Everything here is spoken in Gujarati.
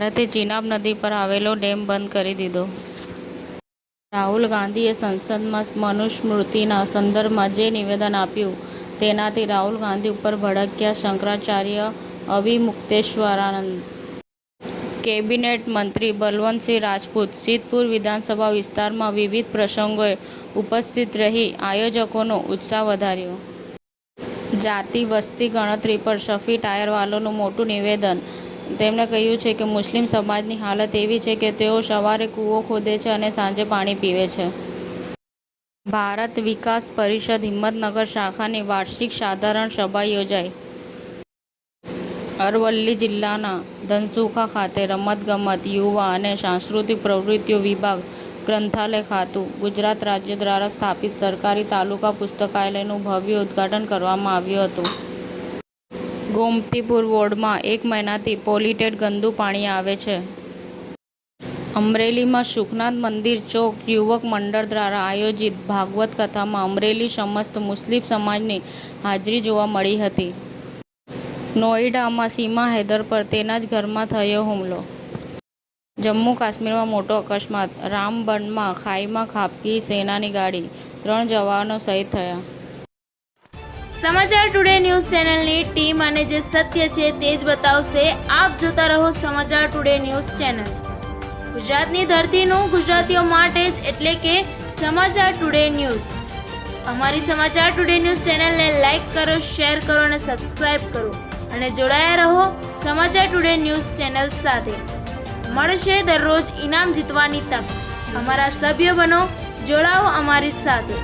ભારતે ચિનાબ નદી પર આવેલો ડેમ બંધ કરી દીધો. રાહુલ ગાંધીએ સંસદમાં મનુસ્મૃતિના સંદર્ભમાં જે નિવેદન આપ્યું તેનાથી રાહુલ ગાંધી ઉપર ભડક્યા શંકરાચાર્ય અવિમુક્તેશ્વરાનંદ. કેબિનેટ મંત્રી બલવંતસિંહ રાજપૂત સિદ્ધપુર વિધાનસભા વિસ્તારમાં વિવિધ પ્રસંગોએ ઉપસ્થિત રહી આયોજકોનો ઉત્સાહ વધાર્યો. જાતિ વસ્તી ગણતરી પર શફી ટાયરવાલાનું મોટું નિવેદન. તેમણે કહ્યું છે કે મુસ્લિમ સમાજની હાલત એવી છે કે તેઓ સવારે કૂવો ખોદે છે અને સાંજે પાણી પીવે છે. ભારત વિકાસ પરિષદ હિંમતનગર શાખાની વાર્ષિક સાધારણ સભા યોજાઈ. અરવલ્લી જિલ્લાના ધનસુખા ખાતે રમતગમત, યુવા અને સાંસ્કૃતિક પ્રવૃત્તિઓ વિભાગ, ગ્રંથાલય ખાતું, ગુજરાત રાજ્ય દ્વારા સ્થાપિત સરકારી તાલુકા પુસ્તકાલયનું ભવ્ય ઉદ્ઘાટન કરવામાં આવ્યું હતું. ગોમતીપુર વોર્ડમાં 1 મહિનાથી પોલ્યુટેડ ગંદુ પાણી આવે છે. અમરેલીમાં સુખનાથ મંદિર ચોક યુવક મંડળ દ્વારા આયોજિત ભાગવત કથામાં અમરેલી સમસ્ત મુસ્લિમ સમાજની હાજરી જોવા મળી હતી. નોઈડામાં સીમા હૈદર પર તેના જ ઘરમાં થયો હુમલો. જમ્મુ કાશ્મીરમાં મોટો અકસ્માત, રામબનમાં ખાઈમાં ખાબકી સેનાની ગાડી, 3 જવાનો શહીદ થયા. સમાચાર ટુડે ન્યૂઝ ચેનલની ટીમ અને જે સત્ય છે તે જ બતાવશે. આપ જોતા રહો સમાચાર ટુડે ન્યૂઝ ચેનલ. ગુજરાતની ધરતીનું ગુજરાતીઓ માટે જ, એટલે કે સમાચાર ટુડે ન્યૂઝ. અમારી સમાચાર ટુડે ન્યૂઝ ચેનલને લાઈક કરો, શેર કરો અને સબસ્ક્રાઇબ કરો અને જોડાયા રહો સમાચાર ટુડે ન્યૂઝ ચેનલ સાથે. મળશે દરરોજ ઇનામ જીતવાની તક. અમારા સભ્ય બનો, જોડાઓ અમારી સાથે.